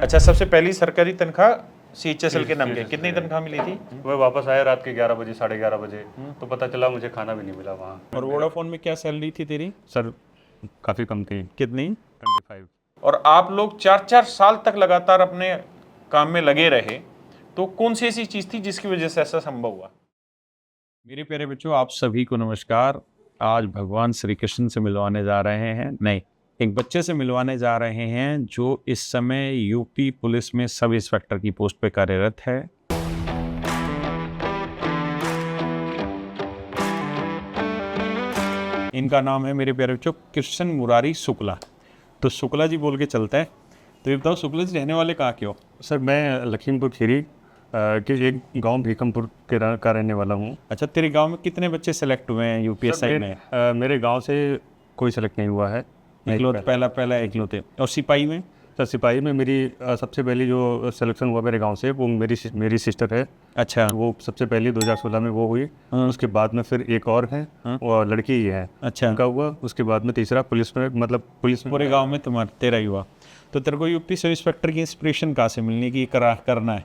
अच्छा, सबसे पहली सरकारी तनख्वाह CHSL के नाम के कितनी तनख्वाह मिली थी? मैं वापस आया रात के 11 बजे 11:30 बजे, तो पता चला मुझे खाना भी नहीं मिला वहाँ। और वोडाफोन में क्या सैलरी थी तेरी? सर काफ़ी कम थी, कितनी? 25। और आप लोग 4-4 साल तक लगातार अपने काम में लगे रहे, तो कौन सी ऐसी चीज थी जिसकी वजह से ऐसा संभव हुआ? मेरे प्यारे बच्चों, आप सभी को नमस्कार। आज भगवान श्री कृष्ण से मिलवाने जा रहे हैं, नहीं, एक बच्चे से मिलवाने जा रहे हैं जो इस समय यूपी पुलिस में सब इंस्पेक्टर की पोस्ट पे कार्यरत है। इनका नाम है मेरे प्यारे बच्चों कृष्ण मुरारी शुक्ला। तो शुक्ला जी बोल के चलता है। तो ये बताओ शुक्ला जी रहने वाले कहाँ के हो? सर मैं लखीमपुर खीरी के एक गांव भीकमपुर का रहने वाला हूँ। अच्छा, तेरे गांव में कितने बच्चे सेलेक्ट हुए हैं यूपीएससी में? मेरे गांव से कोई सेलेक्ट नहीं हुआ है। इकलौते, पहला इकलौते। और सिपाही में? सर सिपाही में मेरी सबसे पहली जो सिलेक्शन हुआ मेरे गांव से वो मेरी सिस्टर है। अच्छा, वो सबसे पहली 2016 में वो हुई। उसके बाद में फिर एक और है, वो लड़की ही है। अच्छा, उनका हुआ। उसके बाद में तीसरा पुलिस में, मतलब पुलिस में पूरे गांव में तेरा ही हुआ। तो तेरे को यूपी सब इंस्पेक्टर की इंस्पिरेशन कहाँ से मिलनी कि करना है?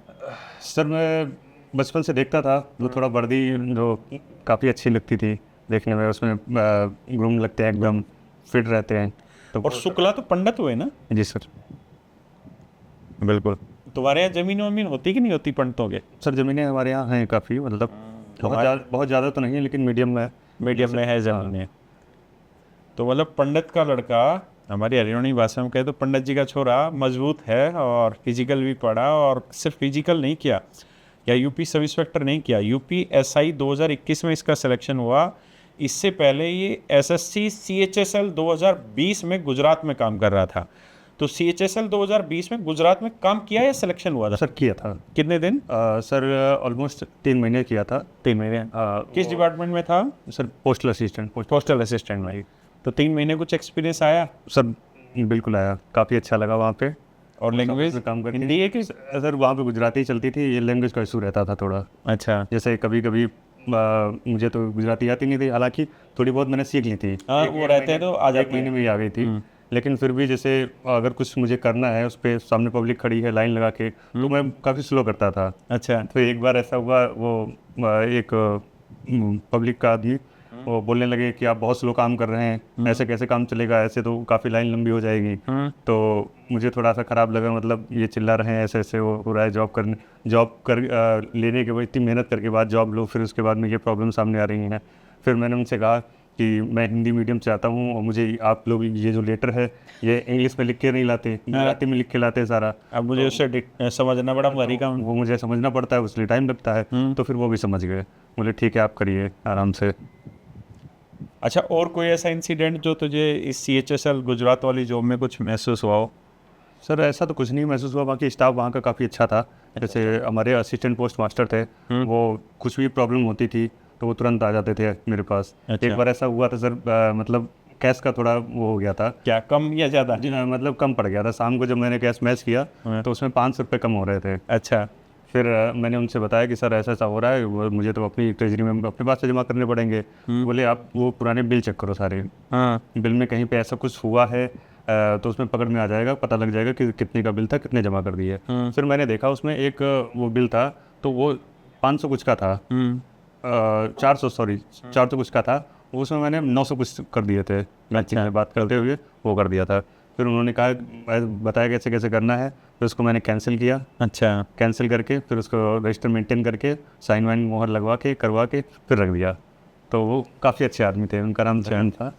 सर मैं बचपन से देखता था, वो थोड़ा वर्दी जो काफ़ी अच्छी लगती थी देखने में, उसमें ग्रूम लगते हैं, एकदम फिट रहते हैं। तो और शुक्ला तो पंडित हुए ना? जी सर, बिल्कुल। तुम्हारे यहाँ जमीन वमीन होती कि नहीं होती पंडितों के? सर ज़मीनें हमारे यहाँ हैं काफ़ी, मतलब बहुत ज़्यादा तो नहीं है, लेकिन मीडियम में है ज़मीनें। तो मतलब पंडित का लड़का, हमारी हरियाणवी भाषा में कहे तो पंडित जी का छोरा मजबूत है और फिजिकल भी पढ़ा, और सिर्फ फिजिकल नहीं किया या यूपी सब इंस्पेक्टर नहीं किया, UPSI 2021 में इसका सिलेक्शन हुआ। इससे पहले ये SSC CHSL 2020 में गुजरात में काम कर रहा था। तो CHSL 2020 में गुजरात में काम किया या सिलेक्शन हुआ था? सर किया था। कितने दिन? सर ऑलमोस्ट 3 महीने किया था। 3 महीने। किस डिपार्टमेंट में था? Sir postal assistant. Postal assistant में। तो 3 महीने कुछ एक्सपीरियंस आया? सर बिल्कुल आया, काफ़ी अच्छा लगा वहाँ पे। और लैंग्वेज काम करके हिंदी है कि? सर वहाँ पे गुजराती चलती थी, ये लैंग्वेज का इशू रहता था थोड़ा। अच्छा, जैसे कभी कभी मुझे तो गुजराती आती नहीं थी, हालांकि थोड़ी बहुत मैंने सीख ली थी। हाँ, वो रहते हैं तो आ एक जाती महीने है। में ही आ गई थी। लेकिन फिर भी जैसे अगर कुछ मुझे करना है, उस पर सामने पब्लिक खड़ी है लाइन लगा के, तो मैं काफ़ी स्लो करता था। अच्छा, तो एक बार ऐसा हुआ, वो एक पब्लिक का आदमी वो बोलने लगे कि आप बहुत स्लो काम कर रहे हैं, ऐसे कैसे काम चलेगा, ऐसे तो काफ़ी लाइन लंबी हो जाएगी। तो मुझे थोड़ा सा ख़राब लगा, मतलब ये चिल्ला रहे हैं, ऐसे ऐसे हो रहा है, जॉब कर लेने के बाद इतनी मेहनत करके बाद जॉब लो, फिर उसके बाद में ये प्रॉब्लम सामने आ रही हैं। फिर मैंने उनसे कहा कि मैं हिंदी मीडियम से आता हूँ और मुझे आप लोग ये जो लेटर है ये इंग्लिश में लिख के नहीं लाते, गुजराती में लिख के लाते सारा। अब मुझे उससे समझना बड़ा भारी काम। वो मुझे समझना पड़ता है, उसलिए टाइम लगता है। तो फिर वो भी समझ गए, बोले ठीक है आप करिए आराम से। अच्छा, और कोई ऐसा इंसिडेंट जो तुझे इस CHSL गुजरात वाली जॉब में कुछ महसूस हुआ हो? सर ऐसा तो कुछ नहीं महसूस हुआ, बाकी स्टाफ वहाँ का काफ़ी अच्छा था। जैसे हमारे असिस्टेंट पोस्ट मास्टर थे, वो कुछ भी प्रॉब्लम होती थी तो वो तुरंत आ जाते थे मेरे पास। अच्छा। एक बार ऐसा हुआ था सर, मतलब कैश का थोड़ा वो हो गया था। क्या कम या ज़्यादा? जी मतलब कम पड़ गया था। शाम को जब मैंने कैश मैच किया तो उसमें 500 रुपये कम हो रहे थे। अच्छा, फिर मैंने उनसे बताया कि सर ऐसा ऐसा हो रहा है, वो मुझे तो अपनी ट्रेजरी में अपने पास से जमा करने पड़ेंगे। बोले आप वो पुराने बिल चेक करो सारे, हाँ, बिल में कहीं पे ऐसा कुछ हुआ है तो उसमें पकड़ में आ जाएगा, पता लग जाएगा कि कितने का बिल था, कितने जमा कर दिए। फिर मैंने देखा उसमें एक वो बिल था, तो वो 500 कुछ का था, 400 कुछ का था। उसमें मैंने 900 कुछ कर दिए थे। अच्छा, बात करते हुए वो कर दिया था। फिर उन्होंने कहा, बताया कैसे कैसे करना है। फिर उसको मैंने कैंसिल किया। अच्छा, कैंसिल करके फिर उसको रजिस्टर मेंटेन करके साइन वाइन मोहर लगवा के करवा के फिर रख दिया। तो वो काफ़ी अच्छे आदमी थे, उनका नाम चैन था।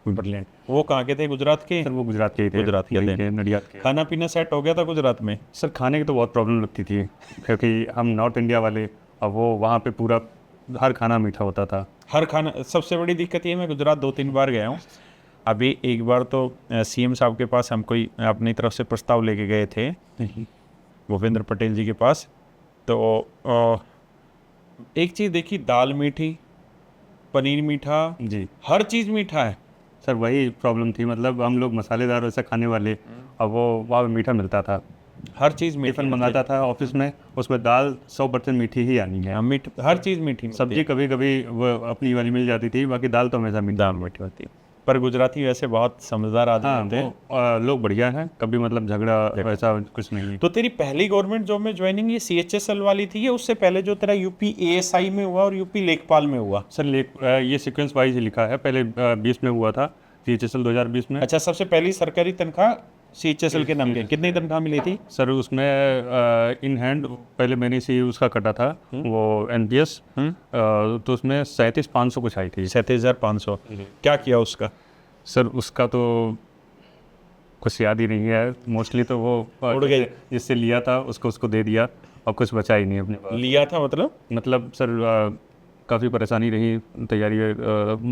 ब्रिलियंट। वो कहाँ के थे? गुजरात के? सर वो गुजरात के ही थे। गुजरात के थे। नडियाद के। खाना पीना सेट हो गया था गुजरात में? सर खाने की तो बहुत प्रॉब्लम लगती थी, क्योंकि हम नॉर्थ इंडिया वाले, और वो वहाँ पे पूरा हर खाना मीठा होता था। हर खाना, सबसे बड़ी दिक्कत ये, मैं गुजरात 2-3 बार गया हूँ। अभी एक बार तो CM साहब के पास हम कोई अपनी तरफ से प्रस्ताव लेके गए थे, भूपेंद्र पटेल जी के पास। तो एक चीज़ देखी, दाल मीठी, पनीर मीठा, जी हर चीज़ मीठा है। सर वही प्रॉब्लम थी, मतलब हम लोग मसालेदार वैसा खाने वाले, और वो वहाँ पे मीठा मिलता था। हर चीज़ मीठी टिफ़िन मंगाता था ऑफिस में, उसमें दाल 100% मीठी ही आनी है। हर चीज़ मीठी मिलती है। सब्जी कभी कभी वो अपनी वाली मिल जाती थी, बाकी दाल तो हमेशा मीठी। दाल मीठी होती है। पर गुजराती वैसे बहुत समझदार आदमी हाँ, होते हैं। वो लोग बढ़िया हैं, कभी मतलब झगड़ा वैसा कुछ नहीं। तो तेरी पहली गवर्नमेंट जॉब में ज्वाइनिंग ये CHSL वाली थी या उससे पहले जो तेरा यूपी ASI में हुआ और यूपी लेखपाल में हुआ? सर ये सीक्वेंस वाइज ही लिखा है, पहले 20 में हुआ था, CHSL 2020 में। अच्छा, सबसे पहली सरकारी तनख्वाह CHSL के नाम के कितनी तनख्वाह मिली थी? सर उसमें इन हैंड पहले मैंने से उसका कटा था, वो NPS, तो उसमें 37,500 कुछ आई थी। 37,500। क्या किया उसका? सर उसका तो कुछ याद ही नहीं है, मोस्टली तो वो उड़ गई। जिससे लिया था उसको दे दिया और कुछ बचा ही नहीं अपने पास। लिया था मतलब सर काफ़ी परेशानी रही तैयारी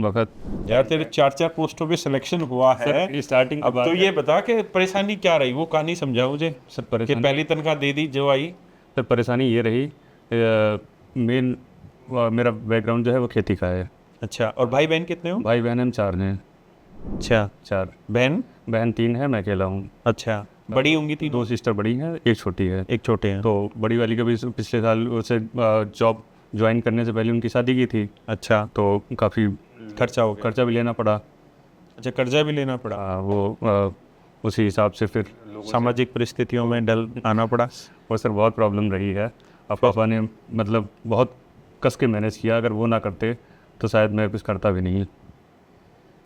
वक्त। यार तेरे 4 पोस्टों पे सिलेक्शन हुआ है। सर स्टार्टिंग अब तो ये बता कि परेशानी क्या रही, वो कहानी समझा मुझे। सर कि परेशानी पहली तनख्वाह दे दी जो आई। सर परेशानी ये रही, मेन मेरा बैकग्राउंड जो है वो खेती का है। अच्छा, और भाई बहन कितने हो? भाई बहन हम 4 हैं। अच्छा, 4 बहन 3 है, मैं अकेला हूँ। अच्छा, बड़ी होंगी 3? 2 सिस्टर बड़ी हैं, एक छोटी है। एक छोटे हैं। तो बड़ी वाली का भी पिछले साल उसे जॉब ज्वाइन करने से पहले उनकी शादी की थी, अच्छा, तो काफ़ी खर्चा हो गया। खर्चा भी लेना पड़ा। अच्छा, कर्जा भी लेना पड़ा। वो उसी हिसाब से फिर सामाजिक परिस्थितियों में डल आना पड़ा। वो सर बहुत प्रॉब्लम रही है। और पापा ने मतलब बहुत कस के मैनेज किया, अगर वो ना करते तो शायद मैं कुछ करता भी नहीं।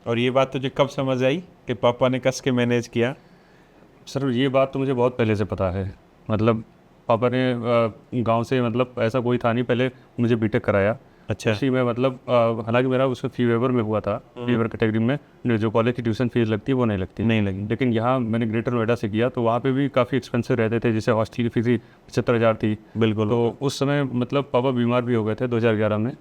और ये बात तुझे कब समझ आई कि पापा ने कस के मैनेज किया? सर ये बात तो मुझे बहुत पहले से पता है। मतलब पापा ने गांव से, मतलब ऐसा कोई था नहीं, पहले मुझे बीटेक कराया। अच्छा, उसी में मतलब हालांकि मेरा उसमें फी वेवर में हुआ था, फी वेवर कैटेगरी में जो कॉलेज की ट्यूशन फीस लगती है वो नहीं लगती। नहीं लगी। लेकिन यहाँ मैंने ग्रेटर नोएडा से किया, तो वहाँ पे भी काफ़ी एक्सपेंसिव रहते थे, जैसे हॉस्टल की फीस ही 75,000 थी। बिल्कुल। तो उस समय मतलब पापा बीमार भी हो गए थे 2011 में।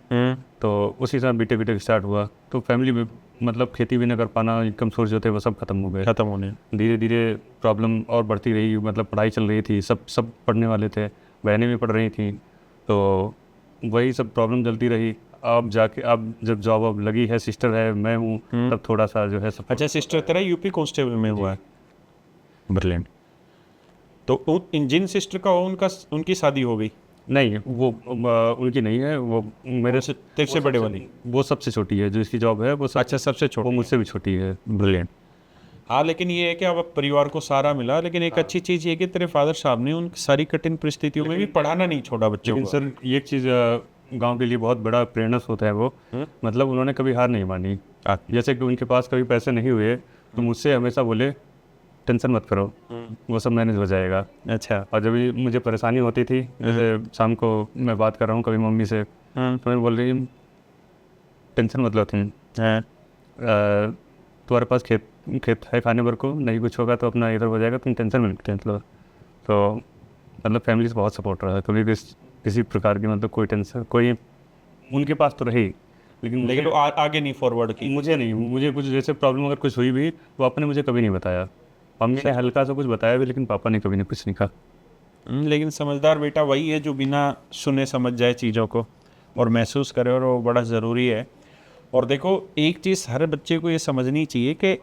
तो उसी समय बीटेक स्टार्ट हुआ, तो फैमिली में मतलब खेती भी न कर पाना, इनकम सोर्स जो थे वो सब खत्म हो गए। खत्म होने। धीरे धीरे प्रॉब्लम और बढ़ती रही, मतलब पढ़ाई चल रही थी, सब पढ़ने वाले थे, बहनें भी पढ़ रही थी, तो वही सब प्रॉब्लम चलती रही। अब जाके अब जब जॉब अब लगी है, सिस्टर है, मैं हूँ, तब थोड़ा सा जो है सब। अच्छा, सिस्टर तेरा यूपी कांस्टेबल में हुआ है? ब्रिलियंट। तो जिन सिस्टर का हो उनकी शादी हो गई? नहीं, वो उनकी नहीं है, वो मेरे से तेरे से बड़े वाली? वो सबसे छोटी है, जो इसकी जॉब है वो अच्छा, सबसे वो छोटी। मुझसे भी छोटी है। ब्रिलियंट। हाँ, लेकिन ये है कि अब परिवार को सहारा मिला, लेकिन एक अच्छी चीज़ ये है कि तेरे फादर साहब ने उन सारी कठिन परिस्थितियों में भी पढ़ाना नहीं छोड़ा बच्चों लेकिन को। सर ये एक चीज़ गांव के लिए बहुत बड़ा प्रेरणा होता है वो। मतलब उन्होंने कभी हार नहीं मानी। जैसे कि उनके पास कभी पैसे नहीं हुए तो मुझसे हमेशा बोले टेंशन मत करो, वो सब मैनेज हो जाएगा। अच्छा। और जब भी मुझे परेशानी होती थी, जैसे शाम को मैं बात कर रहा हूँ कभी मम्मी से, तो मैं बोल रही टेंशन मत लो तुम, तुम्हारे पास खेत है खाने भर को, नहीं कुछ होगा तो अपना इधर हो जाएगा, तुम टेंशन मत लो। तो मतलब फैमिली से बहुत सपोर्ट रहा है, कभी भी किसी प्रकार की मतलब कोई टेंशन, कोई उनके पास तो रही, लेकिन वो आगे नहीं फॉरवर्ड की। मुझे कुछ जैसे प्रॉब्लम अगर कुछ हुई भी, वो आपने मुझे कभी नहीं बताया। मम्मी ने हल्का सा कुछ बताया भी, लेकिन पापा ने कभी नहीं कुछ नहीं कहा। लेकिन समझदार बेटा वही है जो बिना सुने समझ जाए चीज़ों को और महसूस करे, और वो बड़ा ज़रूरी है। और देखो, एक चीज़ हर बच्चे को ये समझनी चाहिए कि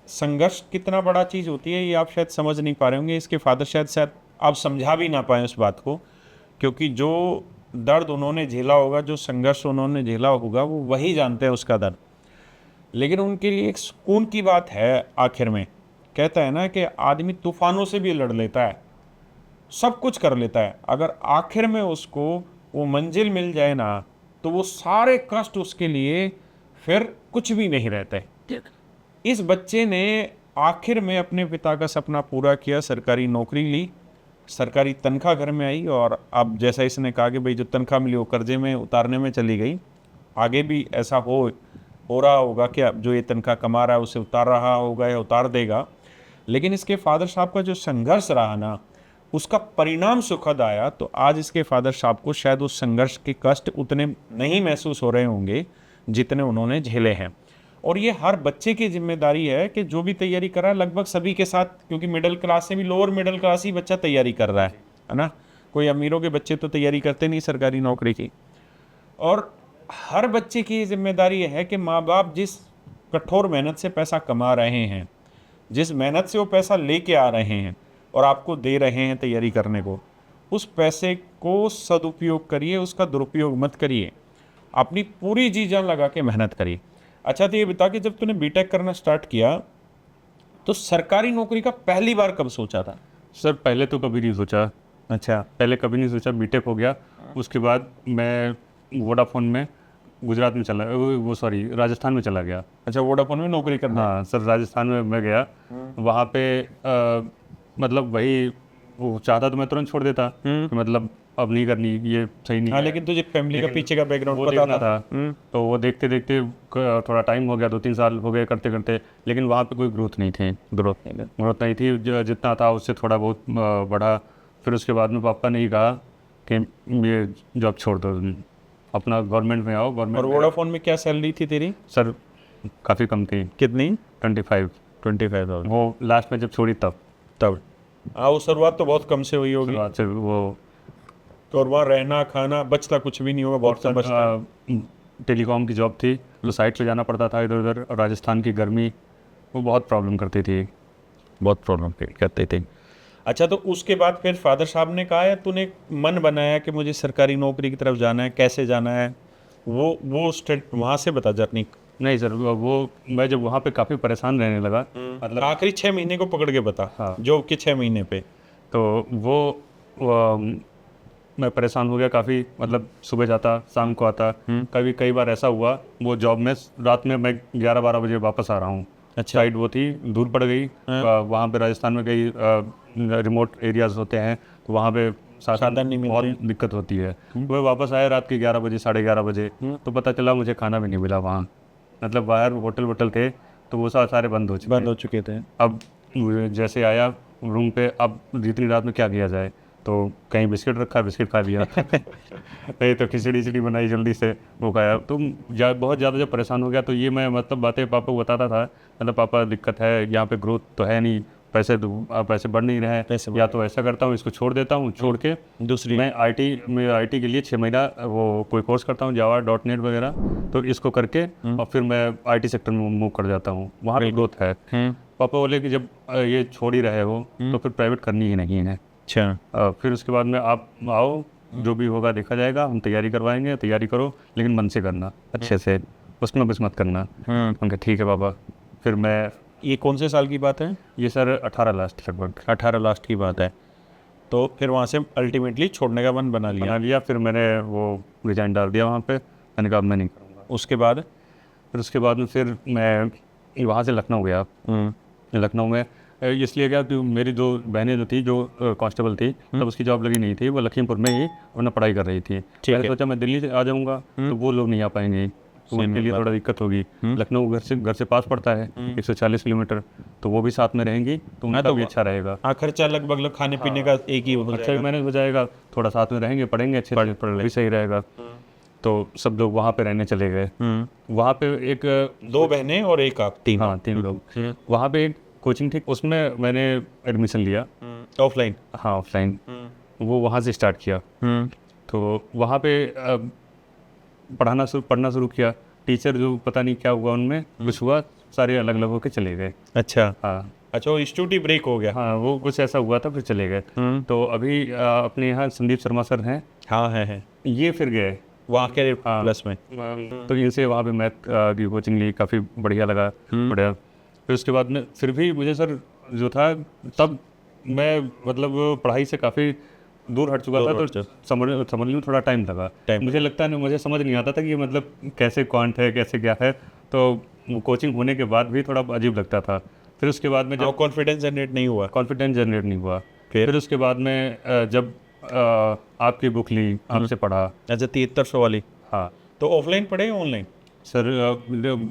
संघर्ष कितना बड़ा चीज़ होती है, ये आप शायद समझ नहीं पा रहे होंगे। इसके फादर शायद आप समझा भी ना पाएँ उस बात को, क्योंकि जो दर्द उन्होंने झेला होगा, जो संघर्ष उन्होंने झेला होगा, वो वही जानते हैं उसका दर्द। लेकिन उनके लिए एक सुकून की बात है। आखिर में कहता है ना कि आदमी तूफानों से भी लड़ लेता है, सब कुछ कर लेता है, अगर आखिर में उसको वो मंजिल मिल जाए ना, तो वो सारे कष्ट उसके लिए फिर कुछ भी नहीं रहते। इस बच्चे ने आखिर में अपने पिता का सपना पूरा किया, सरकारी नौकरी ली, सरकारी तनख्वाह घर में आई, और अब जैसा इसने कहा कि भाई जो तनख्वाह मिली वो कर्जे में उतारने में चली गई। आगे भी ऐसा हो रहा होगा कि अब जो ये तनख्वाह कमा रहा है उसे उतार रहा होगा या उतार देगा। लेकिन इसके फादर साहब का जो संघर्ष रहा ना, उसका परिणाम सुखद आया। तो आज इसके फादर साहब को शायद उस संघर्ष के कष्ट उतने नहीं महसूस हो रहे होंगे जितने उन्होंने झेले हैं। और ये हर बच्चे की जिम्मेदारी है कि जो भी तैयारी कर रहा है, लगभग सभी के साथ, क्योंकि मिडिल क्लास से भी लोअर मिडिल क्लास ही बच्चा तैयारी कर रहा है ना। कोई अमीरों के बच्चे तो तैयारी करते नहीं सरकारी नौकरी की। और हर बच्चे की जिम्मेदारी है कि माँ बाप जिस कठोर मेहनत से पैसा कमा रहे हैं, जिस मेहनत से वो पैसा लेके आ रहे हैं और आपको दे रहे हैं तैयारी करने को, उस पैसे को सदुपयोग करिए, उसका दुरुपयोग मत करिए। अपनी पूरी जी जान लगा के मेहनत करिए। अच्छा, तो ये बता कि जब तूने बीटेक करना स्टार्ट किया तो सरकारी नौकरी का पहली बार कब सोचा था? सर पहले तो कभी नहीं सोचा, अच्छा। पहले कभी नहीं सोचा। बीटेक हो गया, उसके बाद मैं वोडाफोन में गुजरात में चला, वो सॉरी राजस्थान में चला गया। अच्छा, वोडाफोन में नौकरी करना। हाँ सर, राजस्थान में मैं गया, वहाँ पे मतलब वही वो चाहता तो मैं तुरंत छोड़ देता कि मतलब अब नहीं करनी, ये सही नहीं हाँ, है। लेकिन तुझे फैमिली का लेकिन पीछे का बैकग्राउंड वो पता देखना था। था, तो वो देखते देखते थोड़ा टाइम हो गया, 2-3 साल हो गए करते करते, लेकिन वहाँ पे कोई ग्रोथ नहीं थी, ग्रोथ नहीं थी। जितना था उससे थोड़ा बहुत बढ़ा। फिर उसके बाद में पापा ने ही कहा कि ये जॉब छोड़ दो, अपना गवर्नमेंट में आओ। और गवर्नमेंट वोडाफोन में क्या सैलरी थी तेरी? सर काफ़ी कम थी, कितनी? 25। 25,000। वो लास्ट में जब छोड़ी तब तब हाँ, वो शुरुआत तो बहुत कम से हुई होगी। शुरुआत से वो तो और वहाँ रहना खाना बचता कुछ भी नहीं होगा, बहुत कम बचता है। टेलीकॉम की जॉब थी, तो साइट पे जाना पड़ता था इधर उधर, और राजस्थान की गर्मी वो बहुत प्रॉब्लम करती थी। बहुत प्रॉब्लम फेस करते थे। अच्छा, तो उसके बाद फिर फादर साहब ने कहा या तूने मन बनाया कि मुझे सरकारी नौकरी की तरफ जाना है, कैसे जाना है? वो स्टेट वहाँ से बता जर्नी। नहीं सर, वो मैं जब वहाँ पे काफ़ी परेशान रहने लगा, मतलब आखिरी 6 महीने को पकड़ के बता। हाँ। जॉब के 6 महीने पे। तो मैं परेशान हो गया काफ़ी, मतलब सुबह जाता शाम को आता। कभी कई बार ऐसा हुआ वो जॉब में रात में मैं 11-12 बजे वापस आ रहा हूँ। अच्छा। साइड वो थी, दूर पड़ गई। वहाँ पे राजस्थान में कई रिमोट एरियाज होते हैं, तो वहाँ पे साधन नहीं बहुत मिलते। दिक्कत होती है। वो वापस आए रात के 11 बजे 11:30 बजे, तो पता चला मुझे खाना भी नहीं मिला वहाँ। मतलब बाहर होटल वोटल थे तो वो सारे बंद हो चुके थे। अब जैसे आया रूम पे, अब इतनी रात में क्या किया जाए, तो कहीं बिस्किट रखा, बिस्किट खा लिया। नहीं तो खिचड़ी बनाई जल्दी से, वो खाया। तो बहुत ज़्यादा जब परेशान हो गया, तो ये मैं मतलब बातें पापा को बताता था, मतलब पापा दिक्कत है यहाँ पे, ग्रोथ तो है नहीं, पैसे बढ़ नहीं रहे हैं, या तो ऐसा करता हूँ इसको छोड़ देता हूँ, छोड़ के दूसरी मैं आईटी के लिए 6 महीना वो कोई कोर्स करता हूँ, जावा .NET वगैरह, तो इसको करके और फिर मैं आईटी सेक्टर में मूव कर जाता हूँ, वहाँ पे ग्रोथ है। पापा बोले कि जब ये छोड़ ही रहे हो तो फिर प्राइवेट करनी ही नहीं है। अच्छा। फिर उसके बाद में आप आओ, जो भी होगा देखा जाएगा, हम तैयारी करवाएंगे, तैयारी करो लेकिन मन से करना, अच्छे से, उसमें कुछ मत करना। उनका ठीक है पापा। फिर मैं, ये कौन से साल की बात है? ये सर 18 लास्ट लगभग 18 लास्ट की बात है। तो फिर वहाँ से अल्टीमेटली छोड़ने का मन बना लिया। फिर मैंने वो रिजाइन डाल दिया वहाँ पे, मैंने कहा मैं नहीं करूँगा। उसके बाद में फिर मैं वहाँ से लखनऊ गया। लखनऊ में इसलिए गया कि मेरी जो बहनें जो थी, जो कांस्टेबल थी, तब उसकी जॉब लगी नहीं थी, वो लखीमपुर में ही अपना पढ़ाई कर रही थी। मैंने सोचा मैं दिल्ली से आ जाऊँगा तो वो लोग नहीं आ पाएंगे, तो उनके लिए थोड़ा दिक्कत होगी। लखनऊ घर से पास पड़ता है, 140 किलोमीटर, तो वो भी साथ में रहेंगी तो उनका भी अच्छा रहेगा। हाँ, खर्चा लगभग खाने पीने का एक ही हो अच्छा मैनेज हो जाएगा, थोड़ा साथ में रहेंगे, पढ़ेंगे अच्छे से, पढ़ भी सही रहेगा। तो सब लोग वहाँ पे रहने चले गए। वहाँ पे एक 2 बहनें और एक आप, 3। हाँ 3 लोग। वहाँ पे एक कोचिंग थी, उसमें मैंने एडमिशन लिया। ऑफलाइन? हाँ ऑफलाइन। वो वहाँ से स्टार्ट किया। तो वहाँ पे पढ़ना शुरू किया। टीचर जो पता नहीं क्या हुआ उनमें, कुछ हुआ, सारे अलग अलग होकर चले गए। अच्छा। हाँ अच्छा, वो इंस्टीट्यूट ही ब्रेक हो गया। हाँ, वो कुछ ऐसा हुआ था, फिर चले गए। तो अभी अपने यहाँ संदीप शर्मा सर हैं। हाँ है। ये फिर गए वहाँ के प्लस में। तो इनसे वहाँ पे मैथ की कोचिंग ली, काफ़ी बढ़िया लगा, बढ़िया। फिर उसके बाद में फिर भी मुझे सर जो था, तब मैं मतलब पढ़ाई से काफ़ी दूर हट चुका था, तो समझने में थोड़ा टाइम लगा। मुझे लगता है मुझे समझ नहीं आता था कि ये मतलब कैसे क्वांट है, कैसे क्या है। तो कोचिंग होने के बाद भी थोड़ा अजीब लगता था। फिर उसके बाद में जब कॉन्फिडेंस जनरेट नहीं हुआ। फिर उसके बाद में जब आपकी बुक ली, आपसे पढ़ा। अच्छा, 7300 वाली। हाँ। तो ऑफलाइन पढ़े या ऑनलाइन? सर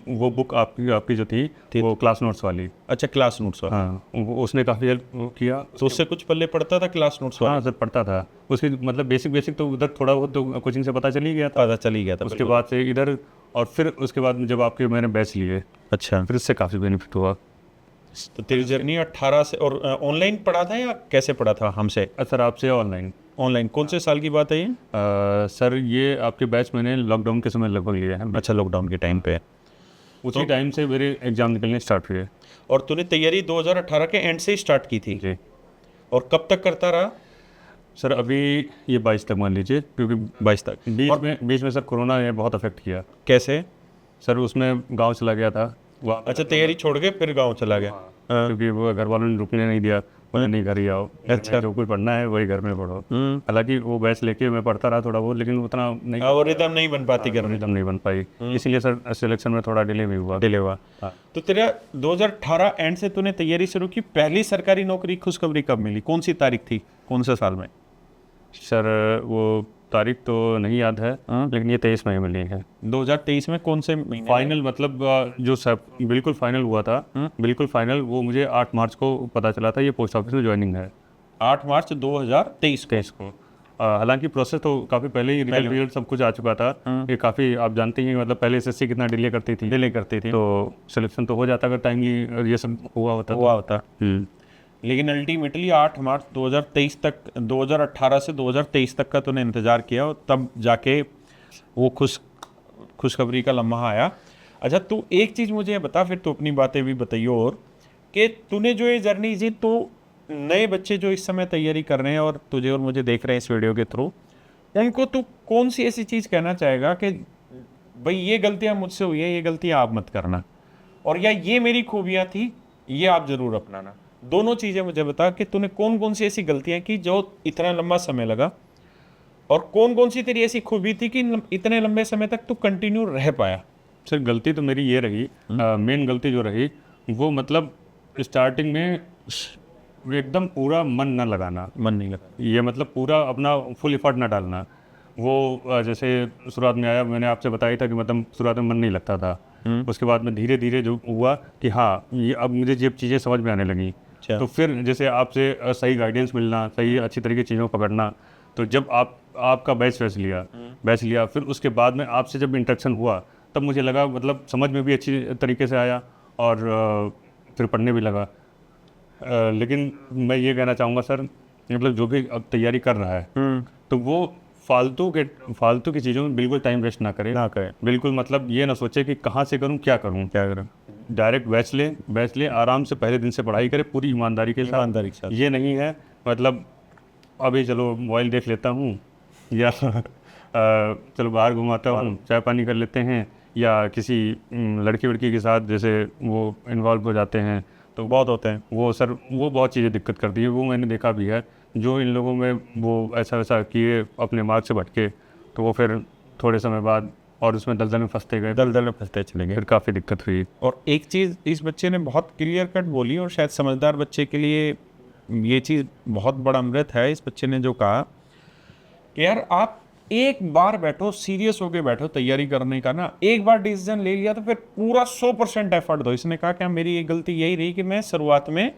वो बुक आपकी जो थी वो क्लास नोट्स वाली। अच्छा, क्लास नोट्स वाली। हाँ, उसने काफ़ी हेल्प किया। तो उससे कुछ पल्ले पड़ता था क्लास नोट्स वाला? हाँ सर, पढ़ता था। उसकी मतलब बेसिक तो उधर थोड़ा बहुत तो कोचिंग से पता चल ही गया था। उसके बाद से इधर, और फिर उसके बाद जब आपके मैंने बैच लिए, अच्छा, फिर इससे काफ़ी बेनिफिट हुआ। तो तेरी जर्नी 18 से, और ऑनलाइन पढ़ा था या कैसे पढ़ा था हमसे? सर आपसे ऑनलाइन। ऑनलाइन कौन से साल की बात है ये? सर ये आपके बैच मैंने लॉकडाउन के समय लगभग लिया है। अच्छा, लॉकडाउन के टाइम पे। उसी टाइम से मेरे एग्ज़ाम निकलने स्टार्ट हुए। और तूने तैयारी 2018 के एंड से ही स्टार्ट की थी? जी। और कब तक करता रहा? सर अभी ये 22 तक मान लीजिए, क्योंकि 22 तक। बीच में सर कोरोना ने बहुत अफेक्ट किया। कैसे? सर उसमें गांव चला गया था वहाँ। अच्छा, तैयारी छोड़ के फिर गाँव चला गया। हाँ। क्योंकि वो घर वालों ने रुकने नहीं दिया, बोले नहीं घर ही आओ, अच्छा जो कुछ पढ़ना है वही घर में पढ़ो। हालांकि वो बैच लेके मैं पढ़ता रहा थोड़ा बहुत, लेकिन उतना नहीं, और रिदम नहीं बन पाती करने, रिदम नहीं बन पाई, इसीलिए सर सिलेक्शन में थोड़ा डिले भी हुआ। डिले हुआ। तो तेरा 2018 एंड से तूने तैयारी शुरू की, पहली सरकारी नौकरी खुशखबरी कब मिली, कौन सी तारीख थी, कौन से साल में? सर वो तारीख तो नहीं याद है, लेकिन ये 23 मई मिली है। 2023 में कौन से महीने? फाइनल मतलब जो सब बिल्कुल फाइनल हुआ था, बिल्कुल फाइनल, वो मुझे 8 मार्च को पता चला था ये पोस्ट ऑफिस में ज्वाइनिंग है। 8 मार्च 2023 को। हालांकि प्रोसेस तो काफ़ी पहले ही, रिजल्ट सब कुछ आ चुका था। ये काफ़ी आप जानते हैं मतलब पहले एसएससी कितना डिले करती थी, तो सिलेक्शन तो हो जाता अगर टाइमली ये सब हुआ होता। लेकिन अल्टीमेटली 8 मार्च 2023 तक, 2018 से 2023 तक का तूने इंतज़ार किया और तब जाके वो खुशखबरी का लम्हा आया। अच्छा, तू एक चीज़ मुझे बता, फिर तू अपनी बातें भी बताइयो, और कि तूने जो ये जर्नी जी, तो नए बच्चे जो इस समय तैयारी कर रहे हैं और तुझे और मुझे देख रहे हैं इस वीडियो के थ्रू, उनको तू कौन सी ऐसी चीज़ कहना चाहेगा कि भाई ये गलतियाँ मुझसे हुई है, ये गलतियाँ आप मत करना, और या ये मेरी खूबियाँ थी, ये आप ज़रूर अपनाना? दोनों चीज़ें मुझे बता कि तूने कौन कौन सी ऐसी गलतियाँ की जो इतना लंबा समय लगा, और कौन कौन सी तेरी ऐसी खूबी थी कि इतने लंबे समय तक तू कंटिन्यू रह पाया? सर गलती तो मेरी ये रही, मेन गलती जो रही वो मतलब स्टार्टिंग में एकदम पूरा मन न लगाना। मन नहीं लगा, ये मतलब पूरा अपना फुल एफर्ट ना डालना। वो जैसे शुरुआत में आया, मैंने आपसे बताया था कि मतलब शुरुआत में मन नहीं लगता था, उसके बाद में धीरे धीरे जो हुआ कि हाँ ये अब मुझे ये चीज़ें समझ में आने लगी। तो फिर जैसे आपसे सही गाइडेंस मिलना, सही अच्छी तरीके चीज़ों को पकड़ना, तो जब आपका बैच लिया फिर उसके बाद में आपसे जब इंटरेक्शन हुआ तब मुझे लगा मतलब समझ में भी अच्छी तरीके से आया और फिर पढ़ने भी लगा। लेकिन मैं ये कहना चाहूँगा सर, मतलब जो भी अब तैयारी कर रहा है तो वो फालतू की चीज़ों में बिल्कुल टाइम वेस्ट ना करे। बिल्कुल मतलब ये ना सोचे कि कहाँ से करूँ, क्या करूँ। डायरेक्ट बैच ले आराम से, पहले दिन से पढ़ाई करे पूरी ईमानदारी के साथ। ये नहीं है मतलब अभी चलो मोबाइल देख लेता हूँ या चलो बाहर घुमाता हूँ, चाय पानी कर लेते हैं, या किसी लड़की वड़की के साथ जैसे वो इन्वॉल्व हो जाते हैं, तो बहुत होते हैं वो सर, वो बहुत चीज़ें दिक्कत करती है। वो मैंने देखा भी है, जो इन लोगों में वो ऐसा वैसा किए अपने मार्ग से भटके, तो वो फिर थोड़े समय बाद और उसमें दलदल में फंसते चले गए, फिर काफ़ी दिक्कत हुई। और एक चीज़ इस बच्चे ने बहुत क्लियर कट बोली, और शायद समझदार बच्चे के लिए ये चीज़ बहुत बड़ा अमृत है। इस बच्चे ने जो कहा कि यार आप एक बार बैठो, सीरियस होके बैठो तैयारी करने का ना, एक बार डिसीजन ले लिया तो फिर पूरा 100% एफर्ट दो। इसने कहा कि मेरी एक गलती यही रही कि मैं शुरुआत में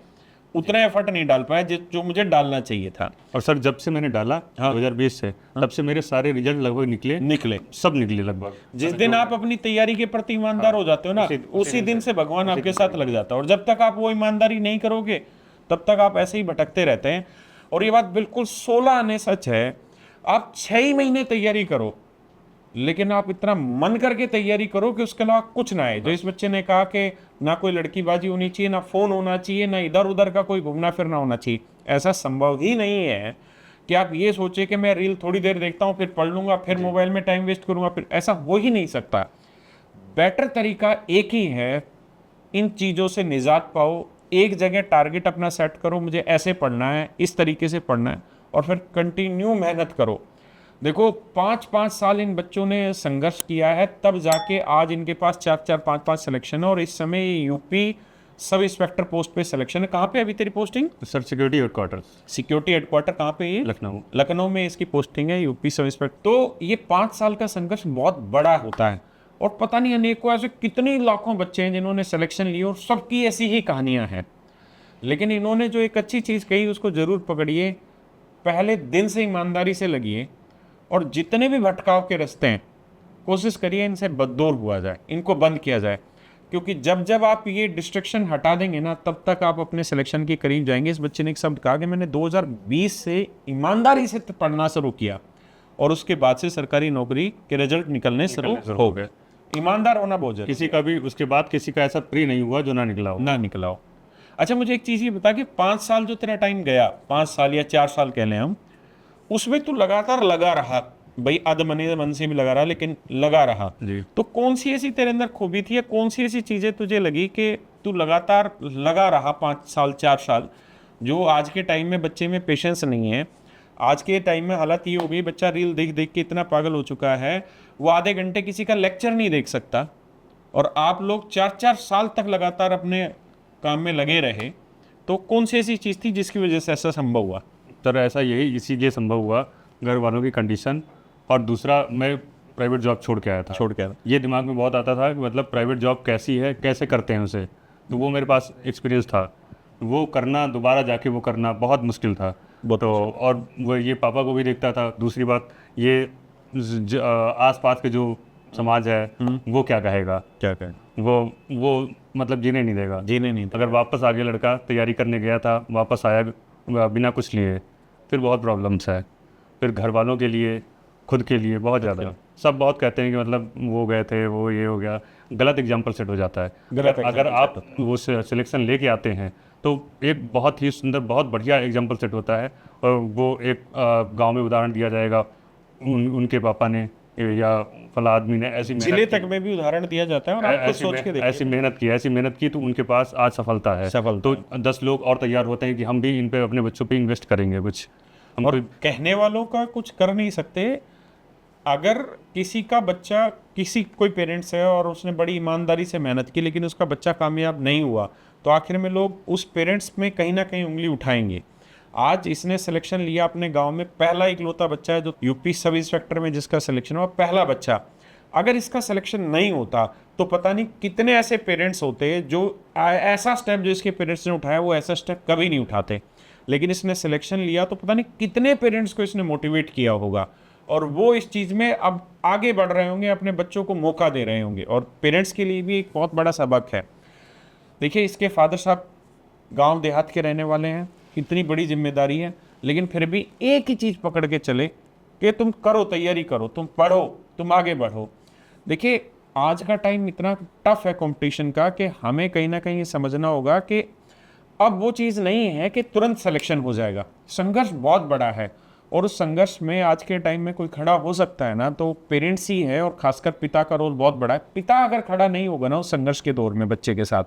उतना एफर्ट नहीं डाल पाया जो मुझे डालना चाहिए था। और सर जब से मैंने डाला 2020 से, तब से मेरे सारे रिजल्ट लगभग निकले सब निकले लगभग। जिस दिन आप अपनी तैयारी के प्रति ईमानदार हो जाते हो ना, उसी दिन से भगवान आपके साथ लग जाता है। और जब तक आप वो ईमानदारी नहीं करोगे तब तक आप ऐसे ही भटकते रहते हैं। और ये बात बिल्कुल 16 आने सच है। आप 6 ही महीने तैयारी करो, लेकिन आप इतना मन करके तैयारी करो कि उसके अलावा कुछ ना आए। जो इस बच्चे ने कहा कि ना कोई लड़कीबाजी होनी चाहिए, ना फोन होना चाहिए, ना इधर उधर का कोई घूमना फिरना होना चाहिए। ऐसा संभव ही नहीं है कि आप ये सोचे कि मैं रील थोड़ी देर देखता हूँ फिर पढ़ लूंगा, फिर मोबाइल में टाइम वेस्ट करूंगा, फिर ऐसा हो ही नहीं सकता। बेटर तरीका एक ही है, इन चीज़ों से निजात पाओ। एक जगह टारगेट अपना सेट करो, मुझे ऐसे पढ़ना है, इस तरीके से पढ़ना है, और फिर कंटिन्यू मेहनत करो। देखो 5-5 साल इन बच्चों ने संघर्ष किया है, तब जाके आज इनके पास 4-4, 5-5 सिलेक्शन है। और इस समय यूपी सब इंस्पेक्टर पोस्ट पे सिलेक्शन है। कहाँ पे अभी तेरी पोस्टिंग? सर सिक्योरिटी हेडक्वार्टर कहाँ पे? ये लखनऊ में इसकी पोस्टिंग है, यूपी सब इंस्पेक्टर। तो ये 5 साल का संघर्ष बहुत बड़ा होता है, और पता नहीं अनेकों ऐसे कितने लाखों बच्चे हैं जिन्होंने सिलेक्शन ली, और सबकी ऐसी ही कहानियां हैं। लेकिन इन्होंने जो एक अच्छी चीज़ कही उसको ज़रूर पकड़िए, पहले दिन से ईमानदारी से लगिए, और जितने भी भटकाव के रास्ते हैं कोशिश करिए इनसे दूर हुआ जाए, इनको बंद किया जाए। क्योंकि जब जब आप ये डिस्ट्रैक्शन हटा देंगे ना, तब तक आप अपने सिलेक्शन के करीब जाएंगे। इस बच्चे ने एक शब्द कहा कि मैंने 2020 से ईमानदारी से पढ़ना शुरू किया, और उसके बाद से सरकारी नौकरी के रिजल्ट निकलने शुरू हो गए। ईमानदार होना बहुत जरूरी। किसी का भी उसके बाद किसी का ऐसा प्री नहीं हुआ जो ना निकला हो। अच्छा, मुझे एक चीज़ ये बता कि 5 साल जो तेरा टाइम गया, 5 साल या 4 साल कह लें हम, उसमें तू लगातार लगा रहा, भाई अधमने मन से भी लगा रहा लेकिन लगा रहा। जी। तो कौन सी ऐसी तेरे अंदर खूबी थी या कौन सी ऐसी चीजें तुझे लगी कि तू लगातार लगा रहा 5 साल 4 साल, जो आज के टाइम में बच्चे में पेशेंस नहीं है। आज के टाइम में हालत ये हो गई, बच्चा रील देख देख के इतना पागल हो चुका है, वो आधे घंटे किसी का लेक्चर नहीं देख सकता, और आप लोग 4-4 साल तक लगातार अपने काम में लगे रहे। तो कौन सी ऐसी चीज़ थी जिसकी वजह से ऐसा संभव हुआ? सर ऐसा यही इसीलिए संभव हुआ, घर वालों की कंडीशन, और दूसरा मैं प्राइवेट जॉब छोड़ के आया था। छोड़ के ये दिमाग में बहुत आता था कि मतलब प्राइवेट जॉब कैसी है, कैसे करते हैं उसे, तो वो मेरे पास एक्सपीरियंस था। वो करना, दोबारा जाके वो करना बहुत मुश्किल था। तो और वो ये पापा को भी देखता था। दूसरी बात ये आसपास के जो समाज है वो क्या कहेगा, क्या कहें, वो मतलब जीने नहीं देगा। जीने नहीं अगर वापस आ गया, लड़का तैयारी करने गया था, वापस आया बिना कुछ लिए, फिर बहुत प्रॉब्लम्स है। फिर घर वालों के लिए, खुद के लिए बहुत ज़्यादा। सब बहुत कहते हैं कि मतलब वो गए थे, वो ये हो गया, गलत एग्जाम्पल सेट हो जाता है। अगर आप वो सिलेक्शन लेके आते हैं तो एक बहुत ही सुंदर, बहुत बढ़िया एग्जाम्पल सेट होता है। और वो एक गांव में उदाहरण दिया जाएगा, उनके पापा ने या फला आदमी ने ऐसी जिले तक में भी उदाहरण दिया जाता है, और आप खुद सोच के देखिए, ऐसी मेहनत की तो उनके पास आज सफलता है। तो 10 लोग और तैयार होते हैं कि हम भी इन पे, अपने बच्चों पे इन्वेस्ट करेंगे कुछ। हम और कहने वालों का कुछ कर नहीं सकते। अगर किसी का बच्चा, कोई पेरेंट्स है और उसने बड़ी ईमानदारी से मेहनत की लेकिन उसका बच्चा कामयाब नहीं हुआ, तो आखिर में लोग उस पेरेंट्स में कहीं ना कहीं उंगली उठाएंगे। आज इसने सिलेक्शन लिया अपने गांव में, पहला इकलौता बच्चा है जो यूपी सब इंस्पेक्टर में जिसका सिलेक्शन हुआ, पहला बच्चा। अगर इसका सिलेक्शन नहीं होता तो पता नहीं कितने ऐसे पेरेंट्स होते जो ऐसा स्टेप जो इसके पेरेंट्स ने उठाया वो ऐसा स्टेप कभी नहीं उठाते। लेकिन इसने सिलेक्शन लिया तो पता नहीं कितने पेरेंट्स को इसने मोटिवेट किया होगा, और वो इस चीज़ में अब आगे बढ़ रहे होंगे, अपने बच्चों को मौका दे रहे होंगे। और पेरेंट्स के लिए भी एक बहुत बड़ा सबक है। देखिए, इसके फादर साहब गांव देहात के रहने वाले हैं, इतनी बड़ी जिम्मेदारी है, लेकिन फिर भी एक ही चीज़ पकड़ के चले कि तुम करो, तैयारी करो, तुम पढ़ो, तुम आगे बढ़ो। देखिए, आज का टाइम इतना टफ है कंपटीशन का कि हमें कहीं ना कहीं ये समझना होगा कि अब वो चीज़ नहीं है कि तुरंत सिलेक्शन हो जाएगा। संघर्ष बहुत बड़ा है, और उस संघर्ष में आज के टाइम में कोई खड़ा हो सकता है ना तो पेरेंट्स ही है, और खासकर पिता का रोल बहुत बड़ा है। पिता अगर खड़ा नहीं होगा ना उस संघर्ष के दौर में बच्चे के साथ,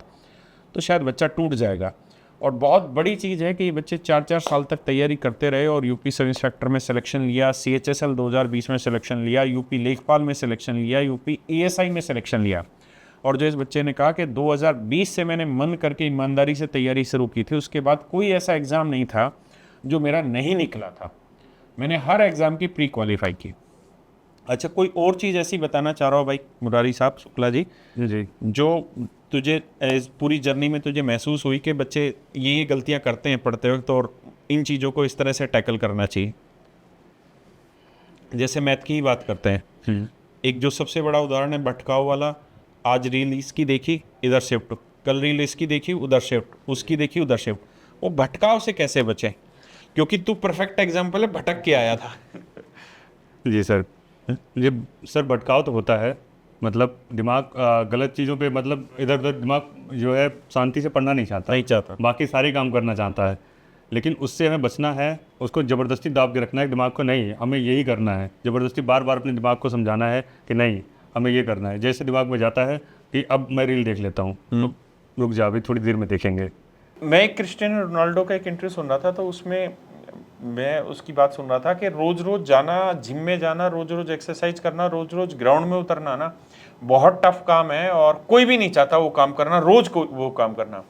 तो शायद बच्चा टूट जाएगा। और बहुत बड़ी चीज़ है कि ये बच्चे 4-4 साल तक तैयारी करते रहे और यूपी सब इंस्पेक्टर में सिलेक्शन लिया, CHSL 2020 में सिलेक्शन लिया, यूपी लेखपाल में सिलेक्शन लिया, यूपी ASI में सिलेक्शन लिया। और जो इस बच्चे ने कहा कि 2020 से मैंने मन करके ईमानदारी से तैयारी शुरू की थी, उसके बाद कोई ऐसा एग्ज़ाम नहीं था जो मेरा नहीं निकला था, मैंने हर एग्ज़ाम की प्री क्वालिफाई की। अच्छा, कोई और चीज़ ऐसी बताना चाह रहा हो भाई मुरारी साहब, शुक्ला जी, जो तुझे इस पूरी जर्नी में तुझे महसूस हुई कि बच्चे ये गलतियां करते हैं पढ़ते वक्त और इन चीज़ों को इस तरह से टैकल करना चाहिए? जैसे मैथ की ही बात करते हैं, एक जो सबसे बड़ा उदाहरण है भटकाव वाला, आज रील इसकी देखी इधर शिफ्ट, कल रील इसकी देखी उधर शिफ्ट, उसकी देखी उधर शिफ्ट। वो भटकाव से कैसे बचे? क्योंकि तू परफेक्ट एग्जाम्पल है, भटक के आया था। जी सर, ये सर भटकाव तो होता है, मतलब दिमाग गलत चीज़ों पे, मतलब इधर उधर दिमाग जो है शांति से पढ़ना नहीं चाहता, बाकी सारे काम करना चाहता है। लेकिन उससे हमें बचना है, उसको ज़बरदस्ती दाब के रखना है दिमाग को, नहीं हमें यही करना है। ज़बरदस्ती बार बार अपने दिमाग को समझाना है कि नहीं हमें ये करना है। जैसे दिमाग में जाता है कि अब मैं रील देख लेता हूँ, तो रुक जा, अभी थोड़ी देर में देखेंगे। मैं क्रिस्टियानो रोनाल्डो का एक इंटरव्यू सुन रहा था, तो उसमें मैं उसकी बात सुन रहा था कि रोज रोज जाना, जिम में जाना, रोज रोज एक्सरसाइज करना, रोज रोज ग्राउंड में उतरना ना बहुत टफ काम है, और कोई भी नहीं चाहता वो काम करना, रोज को वो काम करना।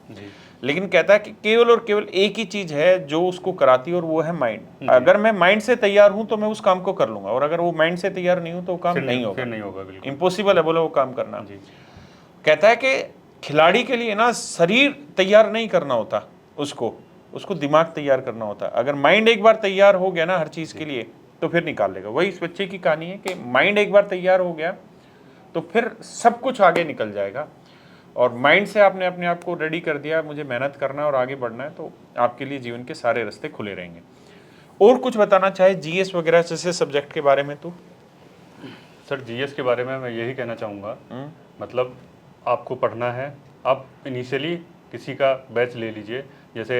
लेकिन कहता है कि केवल और केवल एक ही चीज है जो उसको कराती है, और वो है माइंड। अगर मैं माइंड से तैयार हूं तो मैं उस काम को कर लूंगा, और अगर वो माइंड से तैयार नहीं हूं तो वो काम नहीं होगा, इम्पॉसिबल है बोले वो काम करना। कहता है कि खिलाड़ी के लिए ना शरीर तैयार नहीं करना होता, उसको दिमाग तैयार करना होता है। अगर माइंड एक बार तैयार हो गया ना हर चीज के लिए, तो फिर निकाल लेगा। वही इस बच्चे की कहानी है कि माइंड एक बार तैयार हो गया तो फिर सब कुछ आगे निकल जाएगा। और माइंड से आपने अपने आप को रेडी कर दिया, मुझे मेहनत करना है और आगे बढ़ना है, तो आपके लिए जीवन के सारे रास्ते खुले रहेंगे। और कुछ बताना चाहे GS वगैरह जैसे सब्जेक्ट के बारे में? तो सर GS के बारे में मैं यही कहना चाहूँगा, मतलब आपको पढ़ना है। आप इनिशियली किसी का बैच ले लीजिए जैसे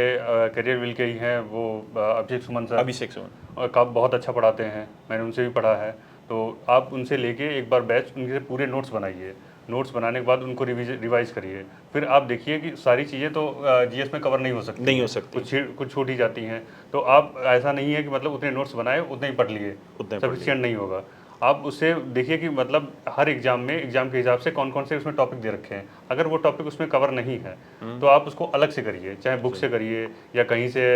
करियर विल के ही हैं वो अभिषेक सुमन सर, अभिषेक सुमन, और काफ़ी बहुत अच्छा पढ़ाते हैं, मैंने उनसे भी पढ़ा है। तो आप उनसे लेके एक बार बैच उनके पूरे नोट्स बनाइए, नोट्स बनाने के बाद उनको रिवाइज करिए, फिर आप देखिए कि सारी चीज़ें तो जीएस में कवर नहीं हो सकती, नहीं हो सकती, कुछ छूट ही जाती हैं। तो आप ऐसा नहीं है कि मतलब उतने नोट्स बनाए उतने ही पढ़ लिए, उतने पढ़ लिए। सफिशिएंट नहीं होगा। आप उससे देखिए कि मतलब हर एग्जाम में एग्जाम के हिसाब से कौन कौन से उसमें टॉपिक दे रखे हैं, अगर वो टॉपिक उसमें कवर नहीं है तो आप उसको अलग से करिए, चाहे बुक से करिए या कहीं से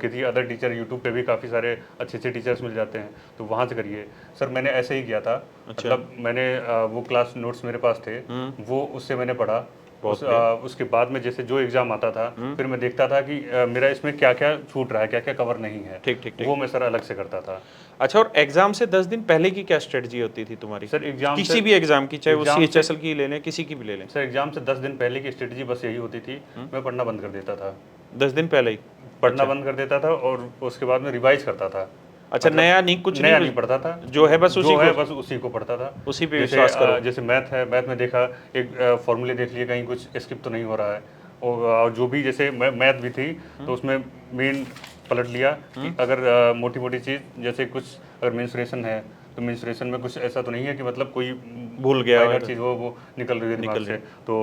किसी अदर टीचर, यूट्यूब पे भी काफ़ी सारे अच्छे अच्छे टीचर्स मिल जाते हैं तो वहाँ से करिए। सर मैंने ऐसे ही किया था, मतलब मैंने वो क्लास नोट्स मेरे पास थे, वो उससे मैंने पढ़ा। उसके बाद में जैसे जो एग्जाम आता था फिर मैं देखता था कि मेरा इसमें क्या क्या छूट रहा है, क्या क्या कवर नहीं है, ठीक ठीक ठीक। वो मैं सर अलग से करता था। अच्छा, और एग्जाम से 10 दिन पहले की क्या स्ट्रेटजी होती थी तुम्हारी? सर एग्जाम किसी भी एग्जाम की, चाहे वो एग्जाम से- सीएचएसएल की ले लें, किसी की भी ले लें। सर एग्जाम से 10 दिन पहले की स्ट्रेटजी बस यही होती थी, मैं पढ़ना बंद कर देता था, 10 दिन पहले ही पढ़ना बंद कर देता था और उसके बाद में रिवाइज करता था। अच्छा, मतलब नया नहीं, कुछ नया नहीं नहीं पढ़ता था, जो है बस उसी जो है को, बस उसी को पढ़ता था। उसी पे जैसे विश्वास करो। जैसे मैथ है, मैथ में देखा एक फॉर्मूले देख लिए, कहीं कुछ स्किप तो नहीं हो रहा है, और जो भी जैसे मैथ भी थी तो उसमें मेन पलट लिया कि अगर मोटी मोटी चीज़ जैसे कुछ अगर मेंस्ट्रुएशन है तो मेंस्ट्रुएशन में कुछ ऐसा तो नहीं है कि मतलब कोई भूल गया माइनर है। चीज़ वो निकल रही है दिमाग से, तो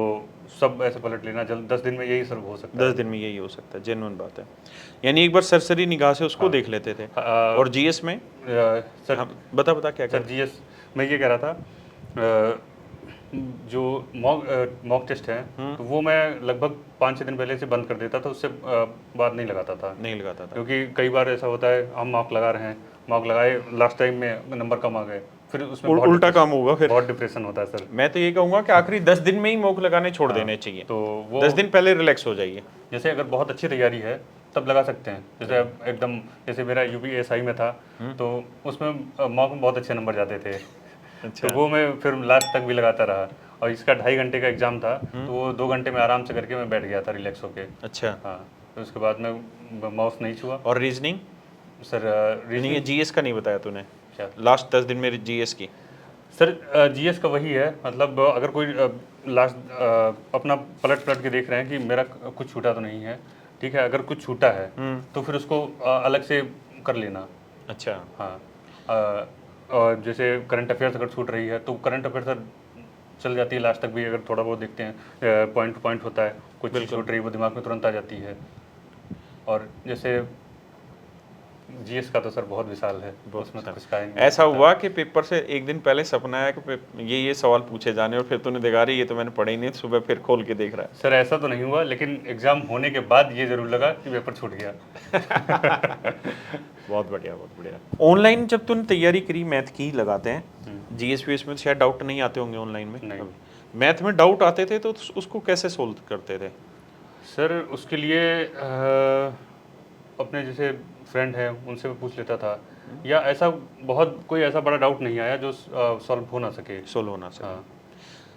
सब ऐसे पलट लेना जल्द 10 दिन में यही सब हो सकता है। 10 दिन में यही हो सकता है, जेन्युइन बात है। यानी एक बार सरसरी निगाह से उसको देख लेते थे। और जीएस में सर हाँ, बता बता क्या सर जीएस मैं ये कह रहा था, जो मॉक टेस्ट है तो वो मैं लगभग 5-6 दिन पहले से बंद कर देता था, उससे बाद नहीं लगाता था, नहीं लगाता था। क्योंकि कई बार ऐसा होता है हम मॉक लगा रहे हैं, मॉक लगाए लास्ट टाइम में नंबर कम आ गए, फिर उसमें उल्टा काम होगा, फिर बहुत डिप्रेशन होता है सर। मैं तो ये कहूंगा कि आखिरी 10 दिन में ही मॉक लगाने छोड़ देने चाहिए। तो वो 10 दिन पहले रिलैक्स हो जाइए। जैसे अगर बहुत अच्छी तैयारी है तब लगा सकते हैं, जैसे अब एकदम जैसे मेरा यूपीएसआई में था तो उसमें मॉक में बहुत अच्छे नंबर जाते थे, अच्छा। तो वो मैं फिर लास्ट तक भी लगाता रहा। और इसका 2.5 घंटे का एग्जाम था तो वो 2 घंटे में आराम से करके मैं बैठ गया था रिलैक्स होके। अच्छा, हाँ, तो उसके बाद मैं माउस नहीं छुआ। और रीजनिंग? सर नहीं, ये रीजनिंग जीएस का नहीं बताया तूने, क्या? लास्ट 10 दिन में जीएस की। सर जीएस का वही है, मतलब अगर कोई लास्ट अपना पलट पलट के देख रहे हैं कि मेरा कुछ छूटा तो नहीं है, ठीक है, अगर कुछ छूटा है तो फिर उसको अलग से कर लेना। अच्छा, हाँ, और जैसे करंट अफेयर्स अगर छूट रही है तो करंट अफेयर्स चल जाती है लास्ट तक भी, अगर थोड़ा बहुत देखते हैं पॉइंट टू पॉइंट होता है, कुछ चीज़ छूट रही है वो दिमाग में तुरंत आ जाती है। और जैसे जीएस का तो सर बहुत विशाल है, उसमें तो कुछ कहा ही नहीं। ऐसा हुआ कि पेपर से एक दिन पहले सपना आया कि ये सवाल पूछे जाने, और फिर तूने देखा रही ये तो मैंने पढ़े ही नहीं, सुबह फिर खोल के देख रहा है। सर ऐसा तो नहीं हुआ, लेकिन एग्जाम होने के बाद ये जरूर लगा कि पेपर छूट गया। बहुत बढ़िया, बहुत बढ़िया। ऑनलाइन जब तूने तैयारी करी, मैथ की लगाते हैं, जीएस वीएस में शायद डाउट नहीं आते होंगे ऑनलाइन में? नहीं। मैथ में डाउट आते थे तो उसको कैसे सोल्व करते थे? सर उसके लिए अपने जैसे फ्रेंड है उनसे मैं पूछ लेता था, या ऐसा बहुत कोई ऐसा बड़ा डाउट नहीं आया जो सॉल्व हो ना सके। सोल्व होना चाहिए। हाँ,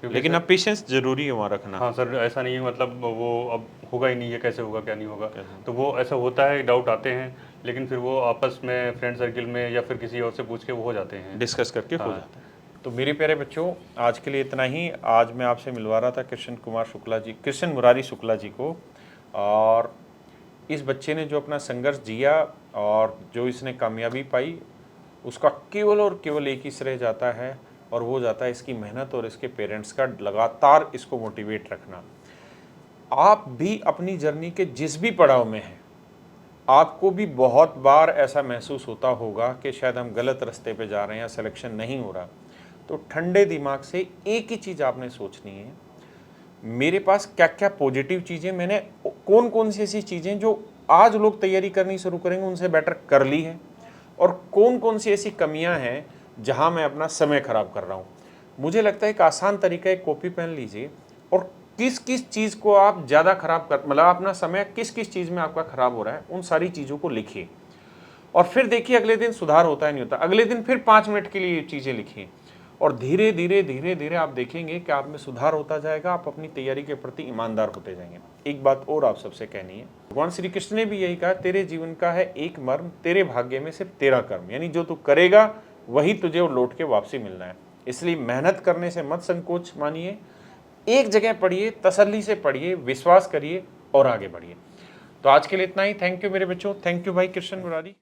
क्योंकि लेकिन अब पेशेंस जरूरी है वहाँ रखना। हाँ सर, ऐसा नहीं है मतलब वो अब होगा ही नहीं, है कैसे होगा क्या नहीं होगा, तो वो ऐसा होता है, डाउट आते हैं, लेकिन फिर वो आपस में फ्रेंड सर्किल में या फिर किसी और से पूछ के वो हो जाते हैं, डिस्कस करके हो जाता है। तो मेरे प्यारे बच्चों, आज के लिए इतना ही। आज मैं आपसे मिलवा रहा था कृष्ण मुरारी शुक्ला जी को, और इस बच्चे ने जो अपना संघर्ष जिया और जो इसने कामयाबी पाई, उसका केवल और केवल एक ही श्रेय जाता है, और वो जाता है इसकी मेहनत और इसके पेरेंट्स का लगातार इसको मोटिवेट रखना। आप भी अपनी जर्नी के जिस भी पड़ाव में हैं, आपको भी बहुत बार ऐसा महसूस होता होगा कि शायद हम गलत रास्ते पे जा रहे हैं या सिलेक्शन नहीं हो रहा, तो ठंडे दिमाग से एक ही चीज़ आपने सोचनी है, मेरे पास क्या क्या पॉजिटिव चीज़ें, मैंने कौन कौन सी ऐसी चीज़ें जो आज लोग तैयारी करनी शुरू करेंगे उनसे बेटर कर ली है, और कौन कौन सी ऐसी कमियां हैं जहां मैं अपना समय खराब कर रहा हूं। मुझे लगता है एक आसान तरीका है, कॉपी पेन लीजिए और किस किस चीज़ को आप ज़्यादा खराब कर, मतलब अपना समय किस किस चीज़ में आपका खराब हो रहा है, उन सारी चीज़ों को लिखिए, और फिर देखिए अगले दिन सुधार होता है नहीं होता। अगले दिन फिर 5 मिनट के लिए ये चीज़ें लिखिए, और धीरे धीरे धीरे धीरे आप देखेंगे कि आप में सुधार होता जाएगा, आप अपनी तैयारी के प्रति ईमानदार होते जाएंगे। एक बात और आप सबसे कहनी है, भगवान श्री कृष्ण ने भी यही कहा, तेरे जीवन का है एक मर्म, तेरे भाग्य में सिर्फ तेरा कर्म, यानी जो तू करेगा वही तुझे लौट के वापसी मिलना है। इसलिए मेहनत करने से मत संकोच मानिए, एक जगह पढ़िए, तसल्ली से पढ़िए, विश्वास करिए और आगे बढ़िए। तो आज के लिए इतना ही। थैंक यू मेरे बच्चों, थैंक यू भाई कृष्ण मुरारी।